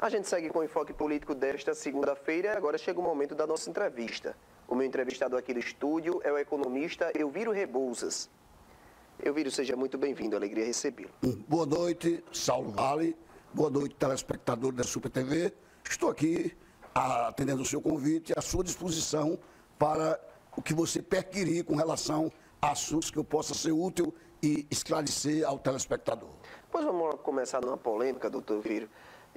A gente segue com o Enfoque Político desta segunda-feira. Agora chega o momento da nossa entrevista. O meu entrevistado aqui no estúdio é o economista Elvírio Rebouças. Elvírio, seja muito bem-vindo, alegria recebê-lo. Boa noite, Saulo Vale. Boa noite, telespectador da Super TV. Estou aqui atendendo o seu convite, à sua disposição para o que você perquirir com relação a assuntos que eu possa ser útil e esclarecer ao telespectador. Pois vamos começar numa polêmica, doutor Elvírio,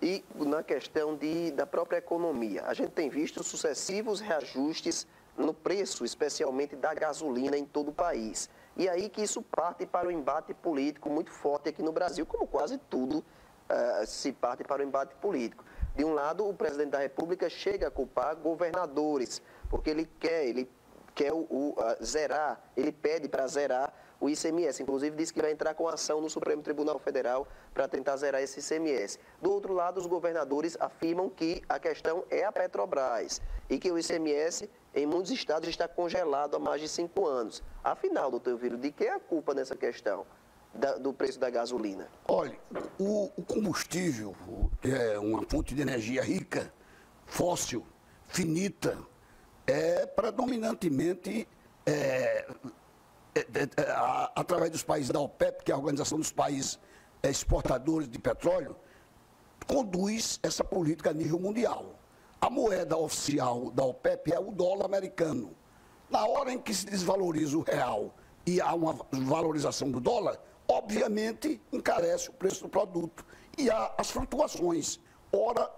e na questão da própria economia. A gente tem visto sucessivos reajustes no preço, especialmente da gasolina em todo o país. E aí que isso parte para o embate político muito forte aqui no Brasil, como quase tudo se parte para o embate político. De um lado, o presidente da República chega a culpar governadores, porque ele quer zerar, ele pede para zerar o ICMS. Inclusive, disse que vai entrar com ação no Supremo Tribunal Federal para tentar zerar esse ICMS. Do outro lado, os governadores afirmam que a questão é a Petrobras e que o ICMS, em muitos estados, está congelado há mais de 5 anos. Afinal, doutor Elvírio, de que é a culpa nessa questão do preço da gasolina? Olha, o combustível, que é uma fonte de energia rica, fóssil, finita, é predominantemente através dos países da OPEP, que é a Organização dos Países Exportadores de Petróleo, conduz essa política a nível mundial. A moeda oficial da OPEP é o dólar americano. Na hora em que se desvaloriza o real e há uma valorização do dólar, obviamente encarece o preço do produto. E há as flutuações. Ora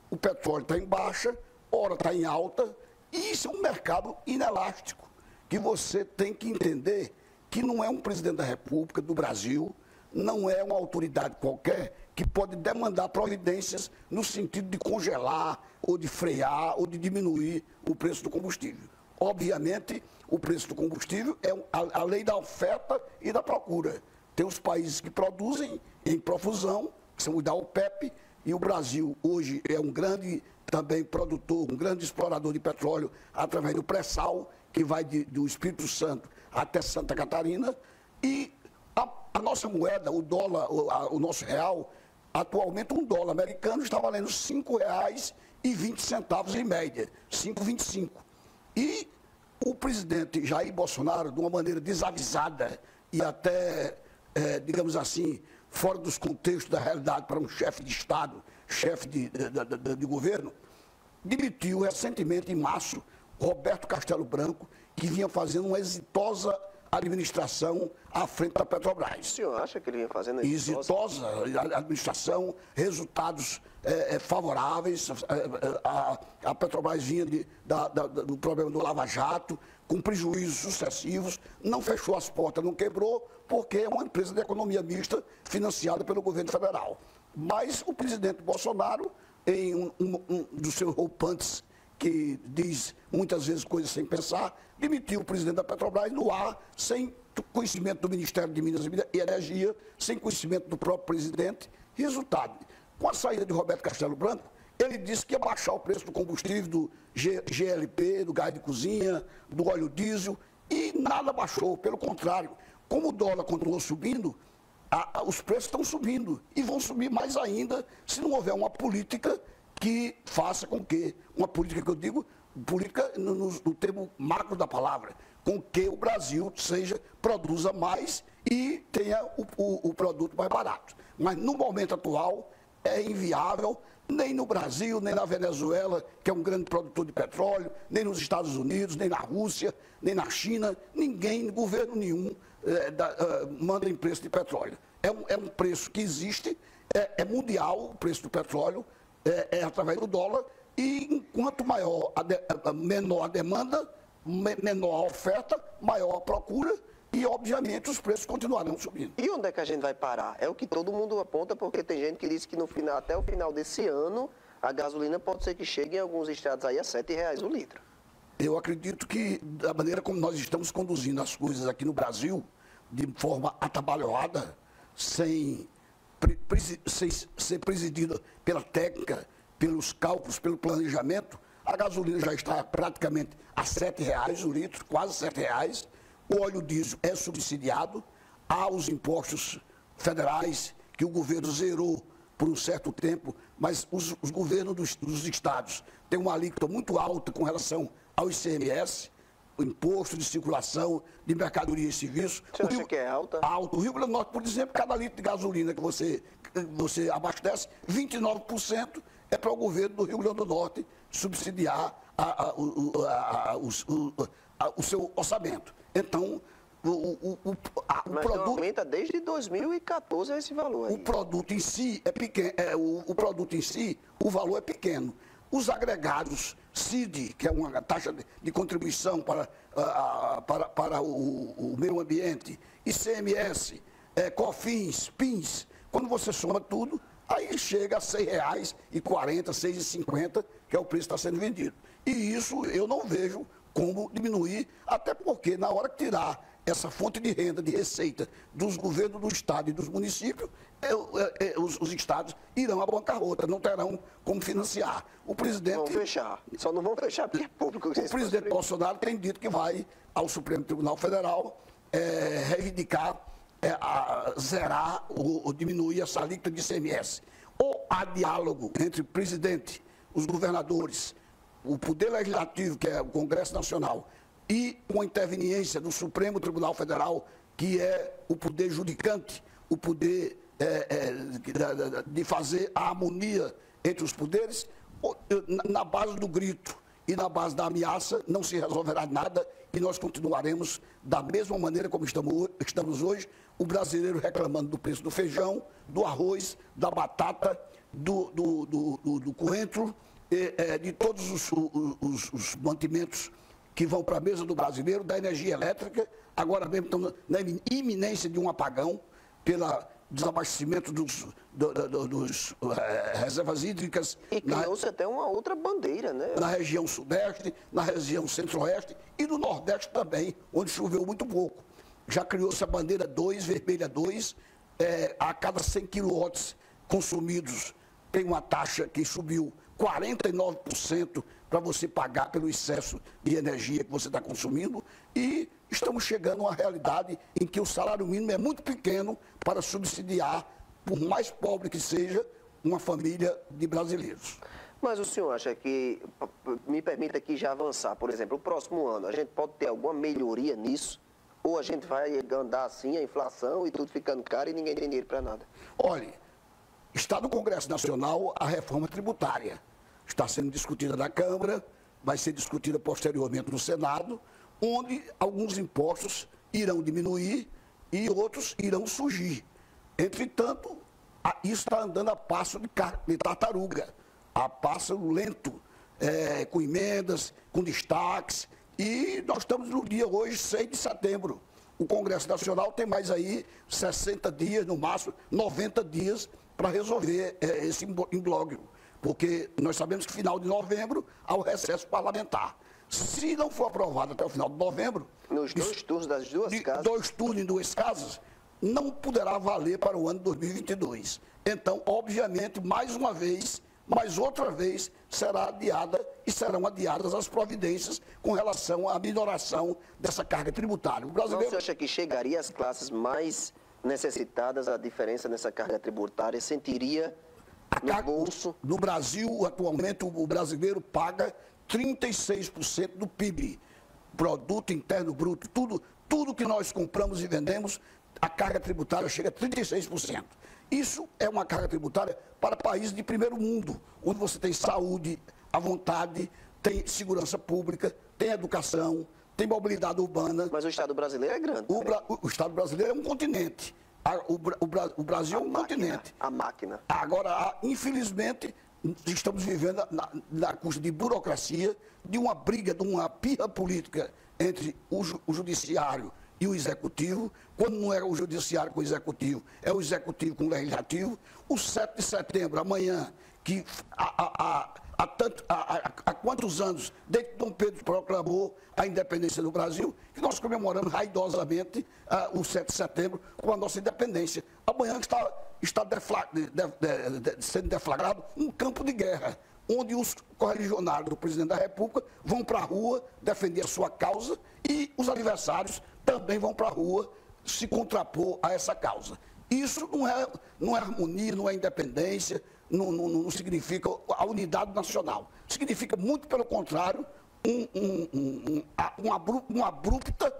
o petróleo está em baixa, ora está em alta, e isso é um mercado inelástico, que você tem que entender que não é um presidente da República do Brasil, não é uma autoridade qualquer que pode demandar providências no sentido de congelar, ou de frear, ou de diminuir o preço do combustível. Obviamente, o preço do combustível é a lei da oferta e da procura. Tem os países que produzem em profusão, que são os da OPEP, e o Brasil hoje é um grande também produtor, um grande explorador de petróleo através do pré-sal, que vai do Espírito Santo até Santa Catarina. E a nossa moeda, o dólar, o nosso real, atualmente um dólar americano está valendo R$ 5,20 em média, 5,25. E o presidente Jair Bolsonaro, de uma maneira desavisada e até, digamos assim, fora dos contextos da realidade para um chefe de Estado, chefe de governo, demitiu recentemente, em março, Roberto Castelo Branco, que vinha fazendo uma exitosa administração à frente da Petrobras. O senhor acha que ele vinha fazendo exitosa administração, resultados favoráveis. A Petrobras vinha do problema do Lava Jato, com prejuízos sucessivos, não fechou as portas, não quebrou, porque é uma empresa de economia mista financiada pelo governo federal. Mas o presidente Bolsonaro, em um dos seus roupantes, que diz muitas vezes coisas sem pensar, demitiu o presidente da Petrobras no ar, sem conhecimento do Ministério de Minas e Energia, sem conhecimento do próprio presidente. Resultado, com a saída de Roberto Castelo Branco, ele disse que ia baixar o preço do combustível, do GLP, do gás de cozinha, do óleo diesel, e nada baixou, pelo contrário. Como o dólar continuou subindo, os preços estão subindo, e vão subir mais ainda se não houver uma política que faça com que, uma política que eu digo, política no termo macro da palavra, com que o Brasil produza mais e tenha o produto mais barato. Mas no momento atual é inviável, nem no Brasil, nem na Venezuela, que é um grande produtor de petróleo, nem nos Estados Unidos, nem na Rússia, nem na China, ninguém, governo nenhum, manda em preço de petróleo. É um preço que existe, é mundial o preço do petróleo, através do dólar, e enquanto menor a demanda, menor a oferta, maior a procura, e obviamente os preços continuarão subindo. E onde é que a gente vai parar? É o que todo mundo aponta, porque tem gente que diz que até o final desse ano, a gasolina pode ser que chegue em alguns estados aí a R$ 7,00 o litro. Eu acredito que, da maneira como nós estamos conduzindo as coisas aqui no Brasil, de forma atabalhoada, sem ser presidida pela técnica, pelos cálculos, pelo planejamento, a gasolina já está praticamente a R$ 7,00 o litro, quase R$ 7,00. O óleo diesel é subsidiado, há os impostos federais que o governo zerou por um certo tempo, mas os governos dos estados têm uma alíquota muito alta com relação ao ICMS, o Imposto de Circulação de Mercadoria e Serviços. Você acha que é alta? Alto. O Rio Grande do Norte, por exemplo, cada litro de gasolina que você abastece, 29% é para o governo do Rio Grande do Norte subsidiar o seu orçamento. Então, mas não aumenta desde 2014 esse valor aí. O produto em si é pequeno, o valor é pequeno. Os agregados CID, que é uma taxa de contribuição para o meio ambiente, ICMS, COFINS, PINS, quando você soma tudo, aí chega a R$ 6,40, R$ 6,50, que é o preço que está sendo vendido. E isso eu não vejo como diminuir, até porque na hora que tirar essa fonte de renda, de receita dos governos do estado e dos municípios, os estados irão à bancarrota, não terão como financiar. O presidente... Vão fechar, só não vão fechar porque é público. O presidente Bolsonaro tem dito que vai ao Supremo Tribunal Federal reivindicar, zerar ou diminuir essa alíquota de ICMS. Ou há diálogo entre o presidente, os governadores, o Poder Legislativo, que é o Congresso Nacional, e com a interveniência do Supremo Tribunal Federal, que é o poder judicante, o poder de fazer a harmonia entre os poderes, na base do grito e na base da ameaça não se resolverá nada e nós continuaremos da mesma maneira como estamos hoje, o brasileiro reclamando do preço do feijão, do arroz, da batata, do coentro, de todos os mantimentos que vão para a mesa do brasileiro, da energia elétrica. Agora mesmo estamos na iminência de um apagão pelo desabastecimento dos reservas hídricas. E criou-se até uma outra bandeira, né? Na região sudeste, na região centro-oeste e no nordeste também, onde choveu muito pouco. Já criou-se a bandeira 2, vermelha 2, a cada 100 quilowatts consumidos tem uma taxa que subiu 49% para você pagar pelo excesso de energia que você está consumindo, e estamos chegando a uma realidade em que o salário mínimo é muito pequeno para subsidiar, por mais pobre que seja, uma família de brasileiros. Mas o senhor acha que, me permita aqui já avançar, por exemplo, o próximo ano, a gente pode ter alguma melhoria nisso? Ou a gente vai andar assim, a inflação e tudo ficando caro e ninguém tem dinheiro para nada? Olha, está no Congresso Nacional a reforma tributária. Está sendo discutida na Câmara, vai ser discutida posteriormente no Senado, onde alguns impostos irão diminuir e outros irão surgir. Entretanto, isso está andando a passo de tartaruga, a passo lento, com emendas, com destaques, e nós estamos no dia hoje, 6 de setembro. O Congresso Nacional tem mais aí 60 dias, no máximo 90 dias, para resolver esse imbróglio. Porque nós sabemos que final de novembro há o recesso parlamentar. Se não for aprovado até o final de novembro... Nos dois turnos das duas casas? 2 turnos em 2 casas, não poderá valer para o ano de 2022. Então, obviamente, mais uma vez, mais outra vez, será adiada e serão adiadas as providências com relação à minoração dessa carga tributária. O brasileiro... Você acha que chegaria às classes mais necessitadas a diferença nessa carga tributária? Sentiria... no bolso? No Brasil, atualmente, o brasileiro paga 36% do PIB, Produto Interno Bruto, tudo que nós compramos e vendemos, a carga tributária chega a 36%. Isso é uma carga tributária para países de primeiro mundo, onde você tem saúde à vontade, tem segurança pública, tem educação, tem mobilidade urbana. Mas o Estado brasileiro é grande. O Estado brasileiro é um continente. O Brasil é um continente. A máquina. Agora, infelizmente, estamos vivendo na custa de burocracia, de uma briga, de uma pirra política entre o judiciário e o executivo. Quando não é o judiciário com o executivo, é o executivo com o legislativo. O 7 de setembro, amanhã, que há quantos anos, desde que Dom Pedro proclamou a independência do Brasil, que nós comemoramos raidosamente o 7 de setembro com a nossa independência. Amanhã está sendo deflagrado um campo de guerra, onde os correligionários do presidente da República vão para a rua defender a sua causa e os adversários também vão para a rua se contrapor a essa causa. Isso não é harmonia, não é independência, não significa a unidade nacional. Significa, muito pelo contrário, uma abrupta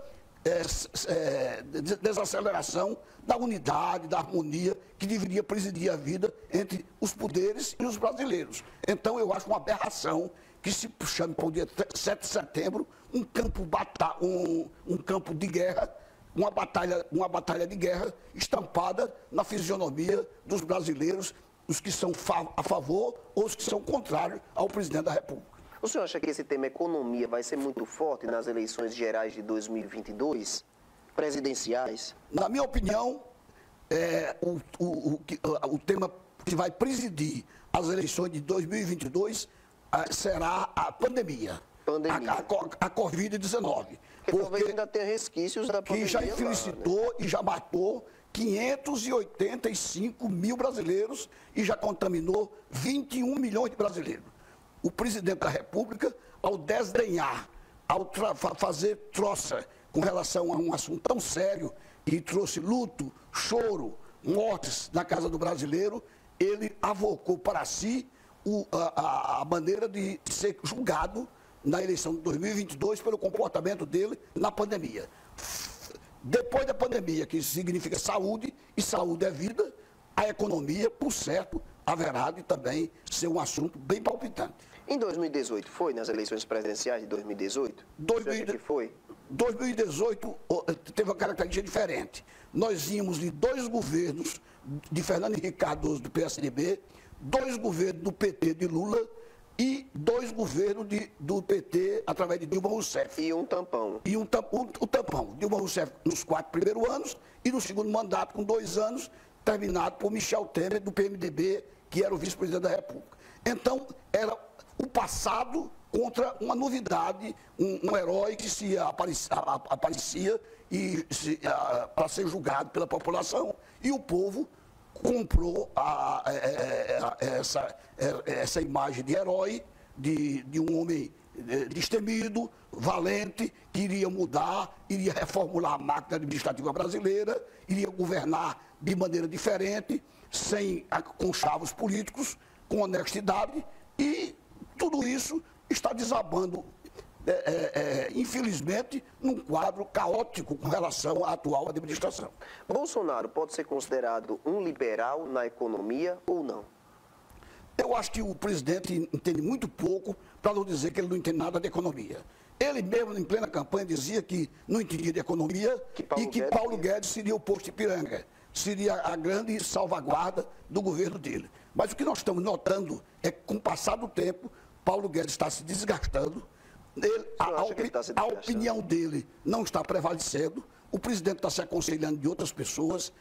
desaceleração da unidade, da harmonia que deveria presidir a vida entre os poderes e os brasileiros. Então, eu acho uma aberração que se chame para o dia 7 de setembro um campo de guerra, uma batalha de guerra estampada na fisionomia dos brasileiros, os que são a favor ou os que são contrários ao presidente da República. O senhor acha que esse tema economia vai ser muito forte nas eleições gerais de 2022, presidenciais? Na minha opinião, o tema que vai presidir as eleições de 2022 será a pandemia. A Covid-19. Porque talvez ainda tenha resquícios da pandemia. Que já infelicitou, né? E já matou 585 mil brasileiros e já contaminou 21 milhões de brasileiros. O presidente da República, ao desdenhar, ao fazer troça com relação a um assunto tão sério, e trouxe luto, choro, mortes na casa do brasileiro, ele avocou para si a maneira de ser julgado na eleição de 2022 pelo comportamento dele na pandemia. Depois da pandemia, que significa saúde, e saúde é vida, a economia, por certo, haverá de também ser um assunto bem palpitante. Em 2018, foi nas eleições presidenciais de 2018? Você acha que foi? 2018 teve uma característica diferente. Nós íamos de 2 governos de Fernando Henrique Cardoso, do PSDB, 2 governos do PT de Lula e 2 governos do PT através de Dilma Rousseff. E um tampão. E o tampão. Dilma Rousseff nos 4 primeiros anos e no segundo mandato, com 2 anos, terminado por Michel Temer, do PMDB, que era o vice-presidente da República. Então, era o passado contra uma novidade, um herói que se aparecia para ser julgado pela população. E o povo comprou essa imagem de herói, de um homem destemido, valente, que iria mudar, iria reformular a máquina administrativa brasileira, iria governar de maneira diferente, sem conchavos políticos, com honestidade, e tudo isso está desabando, infelizmente, num quadro caótico com relação à atual administração. Bolsonaro pode ser considerado um liberal na economia ou não? Eu acho que o presidente entende muito pouco, para não dizer que ele não entende nada de economia. Ele mesmo, em plena campanha, dizia que não entendia de economia e que Paulo Guedes seria o posto Ipiranga, seria a grande salvaguarda do governo dele. Mas o que nós estamos notando é que, com o passar do tempo, Paulo Guedes está se desgastando, a opinião dele não está prevalecendo, o presidente está se aconselhando de outras pessoas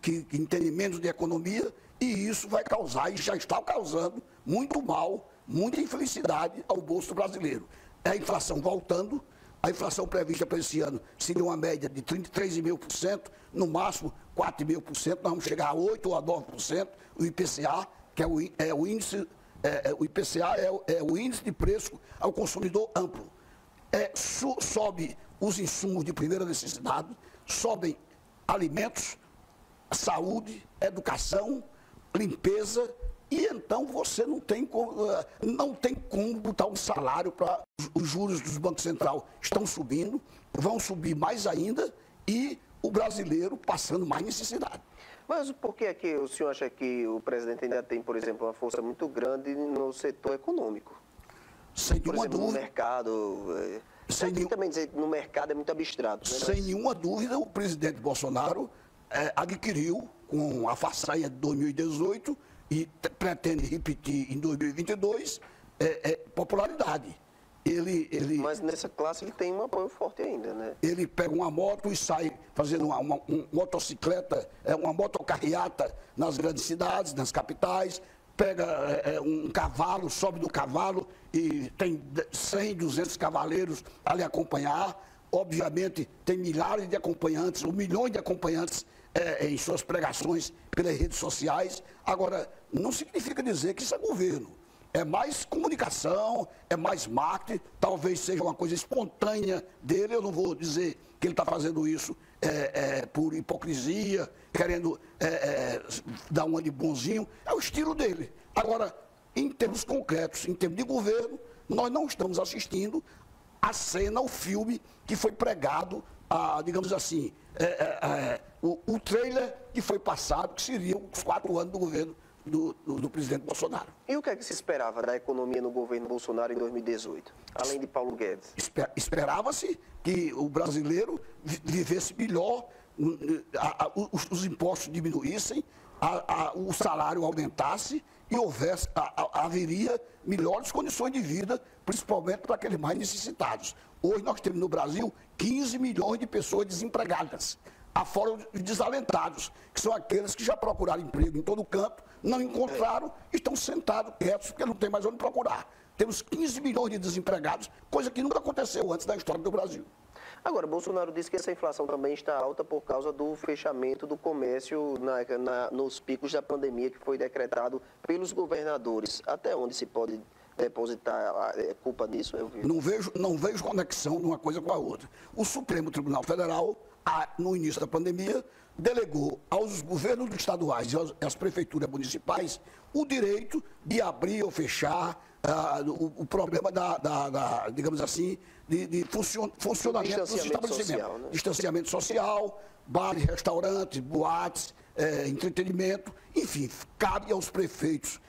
que entendem menos de economia, e isso vai causar, e já está causando, muito mal, muita infelicidade ao bolso brasileiro. É a inflação voltando, a inflação prevista para esse ano seria uma média de 33,5%, no máximo 4,5%, nós vamos chegar a 8% ou a 9%, o IPCA, que é o índice. O IPCA é o índice de preço ao consumidor amplo. Sobe os insumos de primeira necessidade, sobem alimentos, saúde, educação, limpeza, e então você não tem como botar um salário para os juros dos bancos centrais estão subindo, vão subir mais ainda, e o brasileiro passando mais necessidade. Mas por que é que o senhor acha que o presidente ainda tem, por exemplo, uma força muito grande no setor econômico? Sem por nenhuma exemplo, dúvida. No mercado. Também dizer que no mercado é muito abstrato. Né? Sem nenhuma dúvida, o presidente Bolsonaro adquiriu, com a façanha de 2018, e pretende repetir em 2022, popularidade. Mas nessa classe ele tem um apoio forte ainda, né? Ele pega uma moto e sai fazendo uma motocicleta, uma motocarreata nas grandes cidades, nas capitais, pega um cavalo, sobe do cavalo e tem 100, 200 cavaleiros a lhe acompanhar. Obviamente tem milhares de acompanhantes, ou milhões de acompanhantes em suas pregações pelas redes sociais. Agora, não significa dizer que isso é governo. É mais comunicação, é mais marketing, talvez seja uma coisa espontânea dele, eu não vou dizer que ele está fazendo isso por hipocrisia, querendo dar uma de bonzinho. É o estilo dele. Agora, em termos concretos, em termos de governo, nós não estamos assistindo a cena, o filme que foi pregado, digamos assim, o trailer que foi passado, que seriam os 4 anos do governo do presidente Bolsonaro. E o que é que se esperava da economia no governo Bolsonaro em 2018, além de Paulo Guedes? Esperava-se que o brasileiro vivesse melhor, os impostos diminuíssem, o salário aumentasse e haveria melhores condições de vida, principalmente para aqueles mais necessitados. Hoje nós temos no Brasil 15 milhões de pessoas desempregadas, afora os desalentados, que são aqueles que já procuraram emprego em todo canto, não encontraram, estão sentados quietos, porque não tem mais onde procurar. Temos 15 milhões de desempregados, coisa que nunca aconteceu antes da história do Brasil. Agora, Bolsonaro disse que essa inflação também está alta por causa do fechamento do comércio nos picos da pandemia que foi decretado pelos governadores. Até onde se pode depositar a culpa disso? Não vejo conexão de uma coisa com a outra. O Supremo Tribunal Federal, no início da pandemia, delegou aos governos estaduais e às prefeituras municipais o direito de abrir ou fechar o problema digamos assim, de funcionamento dos estabelecimentos. Social, né? Distanciamento social, bares, restaurantes, boates, entretenimento, enfim, cabe aos prefeitos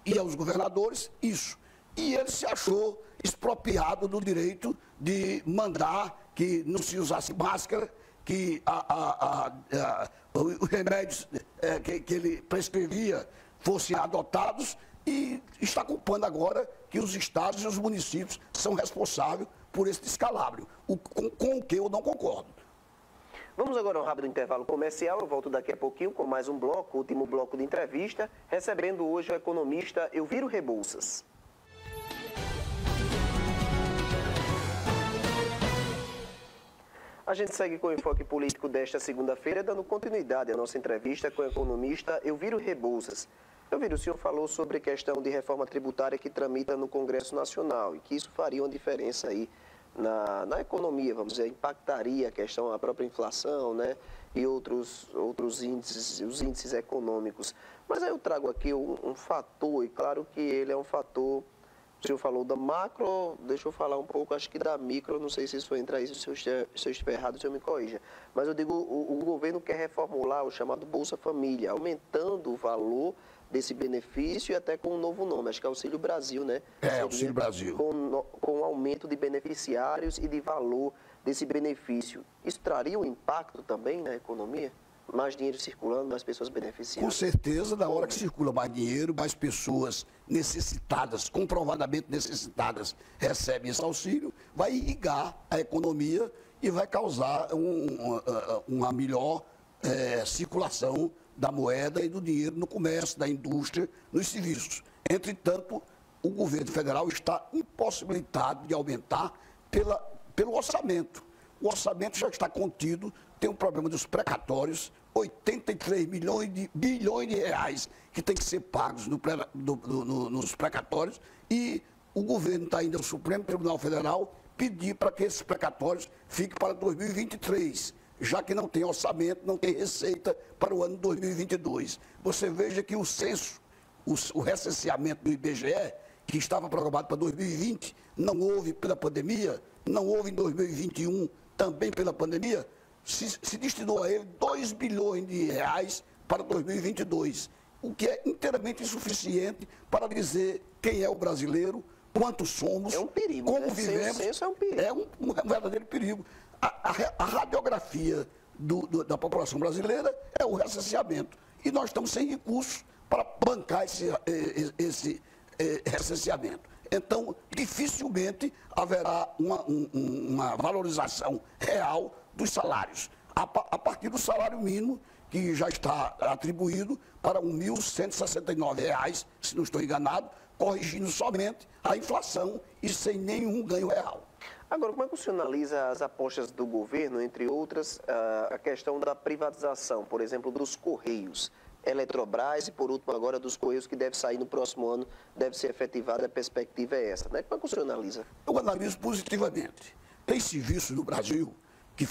e aos governadores isso. E ele se achou expropriado do direito de mandar que não se usasse máscara, que os remédios que ele prescrevia fossem adotados, e está culpando agora que os estados e os municípios são responsáveis por esse descalabro, com o que eu não concordo. Vamos agora a um rápido intervalo comercial. Eu volto daqui a pouquinho com mais um bloco, último bloco de entrevista, recebendo hoje o economista Elviro Rebouças. A gente segue com o enfoque político desta segunda-feira, dando continuidade à nossa entrevista com o economista Elviro Rebouças. Elviro, o senhor falou sobre a questão de reforma tributária que tramita no Congresso Nacional e que isso faria uma diferença aí na economia, vamos dizer, impactaria a questão, a própria inflação, né, e outros índices, os índices econômicos. Mas aí eu trago aqui um fator, e claro que ele é um fator. O senhor falou da macro, deixa eu falar um pouco, acho que da micro, não sei se isso entra aí, se eu estiver errado, o senhor me corrija. Mas eu digo, o governo quer reformular o chamado Bolsa Família, aumentando o valor desse benefício e até com um novo nome, acho que é Auxílio Brasil, né? Auxílio Brasil. Com aumento de beneficiários e de valor desse benefício. Isso traria um impacto também na economia? Mais dinheiro circulando, mais pessoas beneficiadas? Com certeza, na hora que circula mais dinheiro, mais pessoas necessitadas, comprovadamente necessitadas, recebem esse auxílio, vai irrigar a economia e vai causar uma melhor circulação da moeda e do dinheiro no comércio, da indústria, nos serviços. Entretanto, o governo federal está impossibilitado de aumentar pelo orçamento. O orçamento já está contido, tem um problema dos precatórios, 83 bilhões de reais que tem que ser pagos nos precatórios, e o governo está indo ao Supremo Tribunal Federal pedir para que esses precatórios fiquem para 2023, já que não tem orçamento, não tem receita para o ano 2022. Você veja que o censo, o recenseamento do IBGE, que estava programado para 2020, não houve pela pandemia, não houve em 2021 também pela pandemia, se destinou a ele 2 bilhões de reais para 2022, o que é inteiramente insuficiente para dizer quem é o brasileiro, quantos somos, como vivemos. Censo é um perigo. É um verdadeiro perigo. A radiografia da população brasileira é o recenseamento. E nós estamos sem recursos para bancar esse recenseamento. Então, dificilmente haverá uma valorização real dos salários, a partir do salário mínimo, que já está atribuído para R$ 1.169, se não estou enganado, corrigindo somente a inflação e sem nenhum ganho real. Agora, como é que o senhor analisa as apostas do governo, entre outras, a questão da privatização, por exemplo, dos Correios, Eletrobras e, por último, agora dos Correios, que deve sair no próximo ano, deve ser efetivada, a perspectiva é essa, né? Como é que o senhor analisa? Eu analiso positivamente. Tem serviços no Brasil que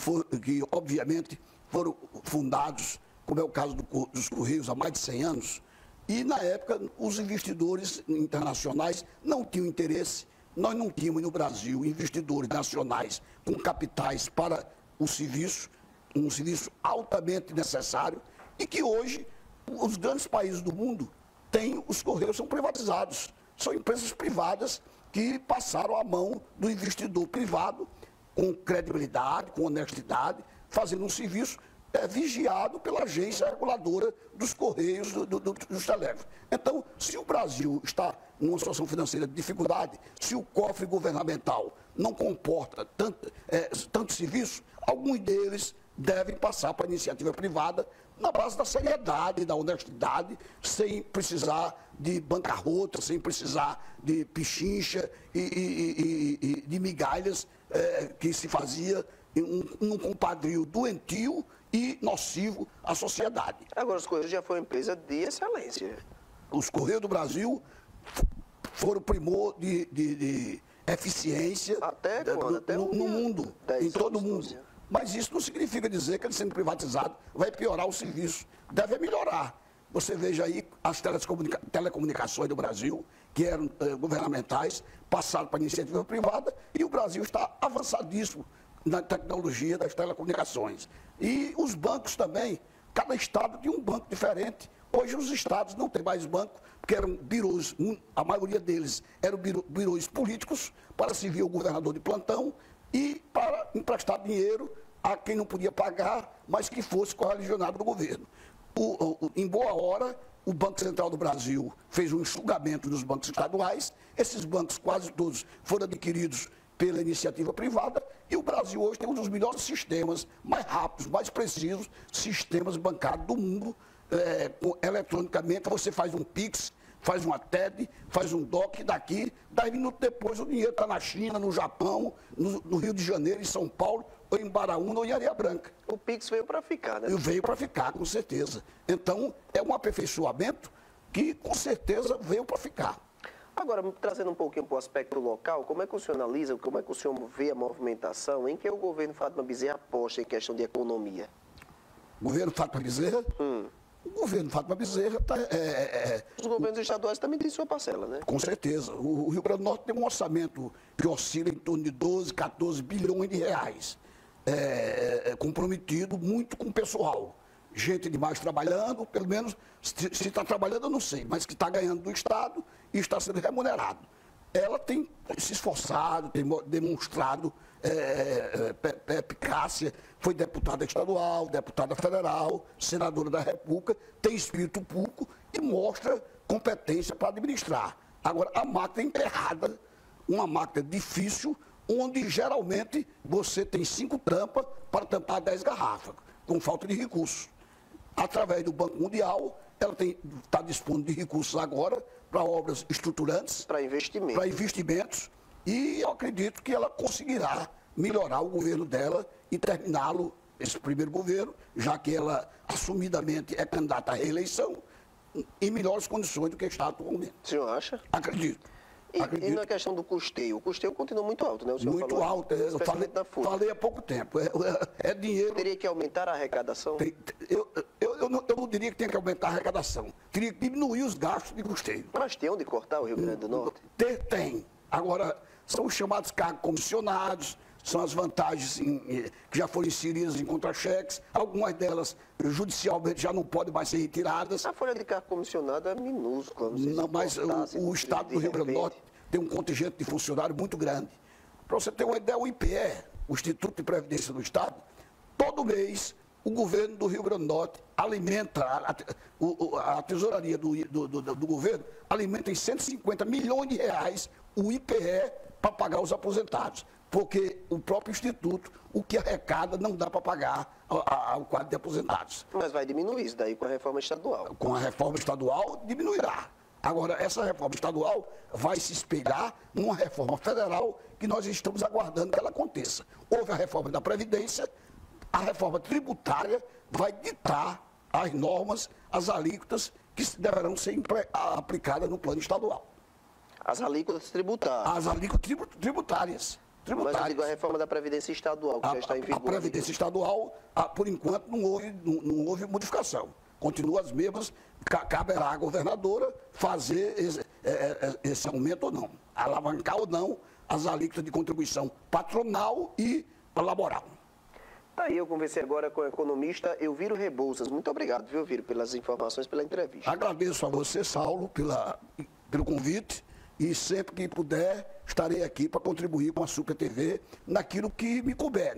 obviamente foram fundados, como é o caso dos Correios, há mais de 100 anos, e na época os investidores internacionais não tinham interesse. Nós não tínhamos no Brasil investidores nacionais com capitais para o serviço, um serviço altamente necessário, e que hoje os grandes países do mundo têm, os Correios são privatizados. São empresas privadas que passaram a mão do investidor privado com credibilidade, com honestidade, fazendo um serviço vigiado pela agência reguladora dos Correios, dos telégrafos. Então, se o Brasil está numa situação financeira de dificuldade, se o cofre governamental não comporta tanto serviço, alguns deles devem passar para a iniciativa privada na base da seriedade, da honestidade, sem precisar de bancarrota, sem precisar de pichincha e de migalhas que se fazia num compadrio doentio e nocivo à sociedade. Agora, os Correios já foi uma empresa de excelência. Os Correios do Brasil foram primor de eficiência Até quando? Até no mundo, em todo o mundo. 12. Mas isso não significa dizer que ele sendo privatizado vai piorar o serviço. Deve melhorar. Você veja aí as telecomunicações do Brasil, que eram governamentais, passaram para a iniciativa privada e o Brasil está avançadíssimo na tecnologia das telecomunicações. E os bancos também, cada estado tinha um banco diferente. Hoje os estados não têm mais banco, porque eram birôs, a maioria deles eram birôs políticos, para servir o governador de plantão e para emprestar dinheiro a quem não podia pagar, mas que fosse correligionário do governo. Em boa hora, o Banco Central do Brasil fez um enxugamento dos bancos estaduais, esses bancos quase todos foram adquiridos pela iniciativa privada, e o Brasil hoje tem um dos melhores sistemas, mais rápidos, mais precisos, sistemas bancários do mundo. Eletronicamente, você faz um Pix, faz uma TED, faz um DOC, daqui, 10 minutos depois o dinheiro está na China, no Japão, no Rio de Janeiro, em São Paulo, ou em Baraúna, ou em Areia Branca. O Pix veio para ficar, né? Veio para ficar, com certeza. Então, é um aperfeiçoamento que, com certeza, veio para ficar. Agora, trazendo um pouquinho para o aspecto local, como é que o senhor analisa, como é que o senhor vê a movimentação em que o governo Fátima Bezerra aposta em questão de economia? O governo Fátima Bezerra? O governo Fátima Bezerra está... Os governos estaduais também têm sua parcela, né? Com certeza. O Rio Grande do Norte tem um orçamento que oscila em torno de 12, 14 bilhões de reais. Comprometido muito com o pessoal. Gente demais trabalhando, pelo menos, se está trabalhando eu não sei, mas que está ganhando do Estado e está sendo remunerado. Ela tem se esforçado, tem demonstrado eficácia, foi deputada estadual, deputada federal, senadora da República, tem espírito público e mostra competência para administrar. Agora, a máquina é emperrada, uma máquina difícil, onde geralmente você tem 5 tampas para tampar 10 garrafas, com falta de recursos. Através do Banco Mundial, ela está dispondo de recursos agora para obras estruturantes, para investimentos, e eu acredito que ela conseguirá melhorar o governo dela e terminá-lo, esse primeiro governo, já que ela assumidamente é candidata à reeleição, em melhores condições do que está atualmente. O senhor acha? Acredito. E na questão do custeio? O custeio continua muito alto, né? O senhor muito falou, alto. Eu falei há pouco tempo. É dinheiro... Teria que aumentar a arrecadação? Eu não diria que tem que aumentar a arrecadação. Teria que diminuir os gastos de custeio. Mas tem onde cortar o Rio Grande do Norte? Tem. Agora, são os chamados cargos comissionados, são as vantagens que já foram inseridas em contra-cheques. Algumas delas, judicialmente, já não podem mais ser retiradas. A folha de cargo comissionado é minúscula. Não, mas o Estado do Rio Grande do Norte tem um contingente de funcionários muito grande. Para você ter uma ideia, o IPE, o Instituto de Previdência do Estado, todo mês o governo do Rio Grande do Norte alimenta, a tesouraria do governo alimenta em 150 milhões de reais o IPE para pagar os aposentados. Porque o próprio Instituto, o que arrecada, não dá para pagar ao quadro de aposentados. Mas vai diminuir isso daí com a reforma estadual. Com a reforma estadual, diminuirá. Agora, essa reforma estadual vai se espelhar numa reforma federal que nós estamos aguardando que ela aconteça. Houve a reforma da Previdência, a reforma tributária vai ditar as normas, as alíquotas que deverão ser aplicadas no plano estadual. As alíquotas tributárias. As alíquotas tributárias. tributárias. Mas eu digo a reforma da Previdência Estadual, que já está em vigor. A Previdência Estadual, por enquanto, não houve modificação. Continua as mesmas, caberá à governadora fazer esse aumento ou não, alavancar ou não as alíquotas de contribuição patronal e laboral. Tá aí, eu conversei agora com o economista Elviro Rebouças. Muito obrigado, viu, Elviro, pelas informações, pela entrevista. Agradeço a você, Saulo, pelo convite e sempre que puder estarei aqui para contribuir com a Super TV naquilo que me couber,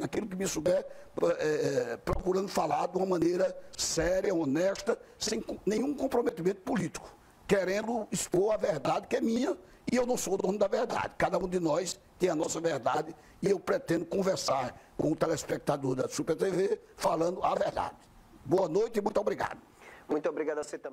procurando falar de uma maneira séria, honesta, sem nenhum comprometimento político, querendo expor a verdade que é minha e eu não sou o dono da verdade. Cada um de nós tem a nossa verdade e eu pretendo conversar com o telespectador da Super TV falando a verdade. Boa noite e muito obrigado. Muito obrigado a você também.